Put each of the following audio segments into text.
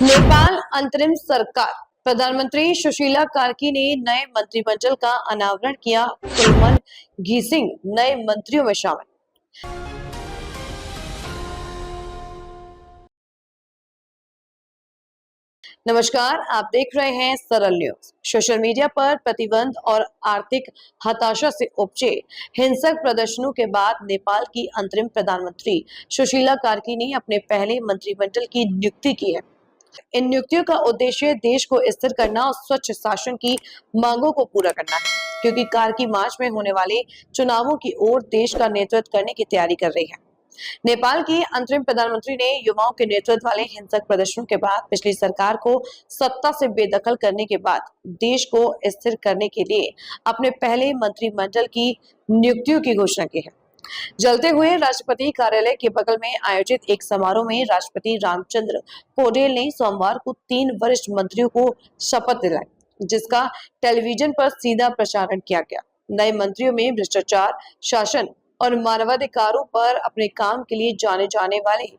नेपाल अंतरिम सरकार। प्रधानमंत्री सुशीला कार्की ने नए मंत्रिमंडल का अनावरण किया। कुलमन घिसिंग नए मंत्रियों में शामिल। नमस्कार, आप देख रहे हैं सरल न्यूज। सोशल मीडिया पर प्रतिबंध और आर्थिक हताशा से उपजे हिंसक प्रदर्शनों के बाद नेपाल की अंतरिम प्रधानमंत्री सुशीला कार्की ने अपने पहले मंत्रिमंडल की नियुक्ति की है। इन नियुक्तियों का उद्देश्य देश को स्थिर करना और स्वच्छ शासन की मांगों को पूरा करना है, क्योंकि कार्की मार्च में होने वाले चुनावों की ओर देश का नेतृत्व करने की तैयारी कर रही है। नेपाल की अंतरिम प्रधानमंत्री ने युवाओं के नेतृत्व वाले हिंसक प्रदर्शनों के बाद पिछली सरकार को सत्ता से बेदखल करने के बाद देश को स्थिर करने के लिए अपने पहले मंत्रिमंडल की नियुक्तियों की घोषणा की है। जलते हुए राष्ट्रपति कार्यालय के बगल में आयोजित एक समारोह में राष्ट्रपति रामचंद्र पौडेल ने सोमवार को 3 वरिष्ठ मंत्रियों को शपथ दिलाई, जिसका टेलीविजन पर सीधा प्रसारण किया गया। नए मंत्रियों में भ्रष्टाचार, शासन और मानवाधिकारों पर अपने काम के लिए जाने जाने वाले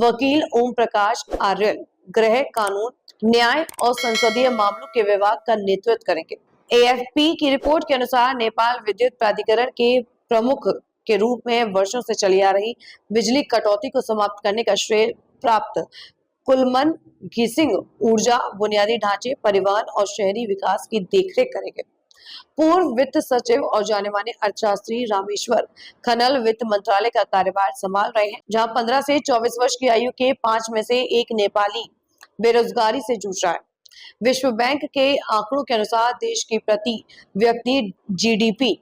वकील ओम प्रकाश आर्यल गृह, कानून, न्याय और संसदीय मामलों के विभाग का नेतृत्व करेंगे। एएफपी की रिपोर्ट के अनुसार नेपाल विद्युत प्राधिकरण के प्रमुख के रूप में वर्षों से चली आ रही बिजली कटौती को समाप्त करने का श्रेय प्राप्त कुलमन घिसिंग ऊर्जा, बुनियादी ढांचे, परिवहन और शहरी विकास की देखरेख करेंगे। पूर्व वित्त सचिव और जाने माने अर्थशास्त्री रामेश्वर खनल वित्त मंत्रालय का कार्यभार संभाल रहे हैं, जहां 15 से 24 वर्ष की आयु के 5 में से एक नेपाली बेरोजगारी से जूझ रहा है। विश्व बैंक के आंकड़ों के अनुसार देश की प्रति व्यक्ति जीडीपी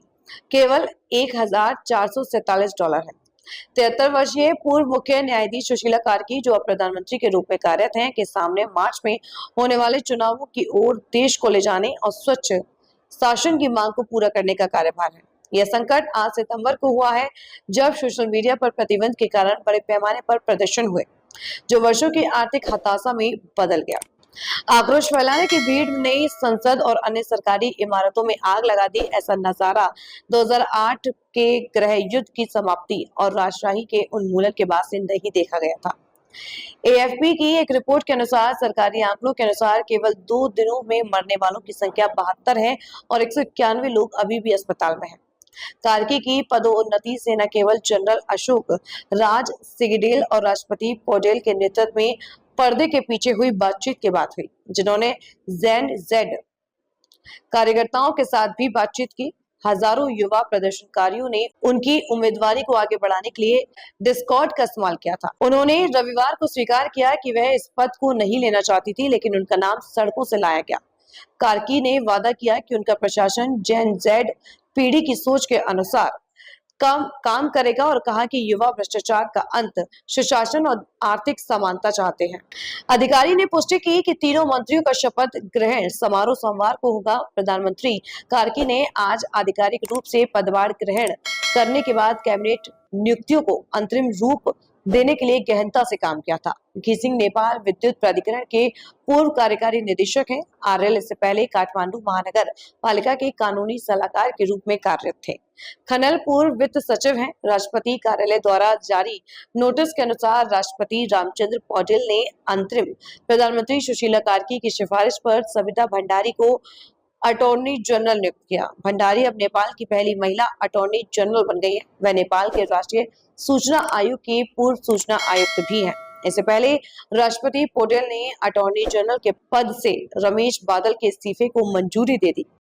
केवल $1,447 है। 73 वर्षीय पूर्व मुख्य न्यायाधीश सुशीला कार्की, जो अब प्रधानमंत्री के रूप में कार्यरत हैं, के सामने मार्च में होने वाले चुनावों की ओर देश को ले जाने और स्वच्छ शासन की मांग को पूरा करने का कार्यभार है। यह संकट आज सितंबर को हुआ है, जब सोशल मीडिया पर प्रतिबंध के कारण बड़े पैमाने पर प्रदर्शन हुए, जो वर्षों की आर्थिक हताशा में बदल गया। आक्रोश फैलाने की भीड़ ने संसद और अन्य सरकारी इमारतों में आग लगा दी। ऐसा नजारा 2008 के गृह युद्ध की समाप्ति और राजशाही के उन्मूलन के बाद से नहीं देखा गया था। एएफपी की एक रिपोर्ट के अनुसार सरकारी आंकड़ों के अनुसार केवल 2 दिनों में मरने वालों की संख्या 72 है और 191 लोग अभी भी अस्पताल में हैं। कार्की की पदोन्नति से न केवल जनरल अशोक राज सिगडेल और राष्ट्रपति पौडेल के नेतृत्व में पर्दे के पीछे हुई बातचीत के बाद हुई, जिन्होंने जेड कार्यकर्ताओं के साथ भी बातचीत की। हजारों युवा प्रदर्शनकारियों ने उनकी उम्मीदवारी को आगे बढ़ाने के लिए डिस्कॉर्ड का इस्तेमाल किया था। उन्होंने रविवार को स्वीकार किया कि वह इस पद को नहीं लेना चाहती थी, लेकिन उनका नाम सड़कों से लाया गया। कार्की ने वादा किया कि उनका प्रशासन जेन जेड पीढ़ी की सोच के अनुसार काम करेगा और कहा कि युवा भ्रष्टाचार का अंत, सुशासन और आर्थिक समानता चाहते हैं। अधिकारी ने पुष्टि की कि तीनों मंत्रियों का शपथ ग्रहण समारोह सोमवार को होगा। प्रधानमंत्री कार्की ने आज आधिकारिक रूप से पदभार ग्रहण करने के बाद कैबिनेट नियुक्तियों को अंतरिम रूप देने के लिए गहनता से काम किया था। घिसिंग नेपाल विद्युत प्राधिकरण के पूर्व कार्यकारी निदेशक हैं। आर्यल इससे पहले काठमांडू महानगर पालिका के कानूनी सलाहकार के रूप में कार्यरत थे। खनल पूर्व वित्त सचिव हैं। राष्ट्रपति कार्यालय द्वारा जारी नोटिस के अनुसार राष्ट्रपति रामचंद्र पौडेल ने अंतरिम प्रधानमंत्री सुशीला कार्की की सिफारिश पर सविता भंडारी को अटॉर्नी जनरल नियुक्त किया। भंडारी अब नेपाल की पहली महिला अटॉर्नी जनरल बन गई है। वह नेपाल के राष्ट्रीय सूचना आयोग के पूर्व सूचना आयुक्त भी हैं। इससे पहले राष्ट्रपति पौडेल ने अटॉर्नी जनरल के पद से रमेश बादल के इस्तीफे को मंजूरी दे दी।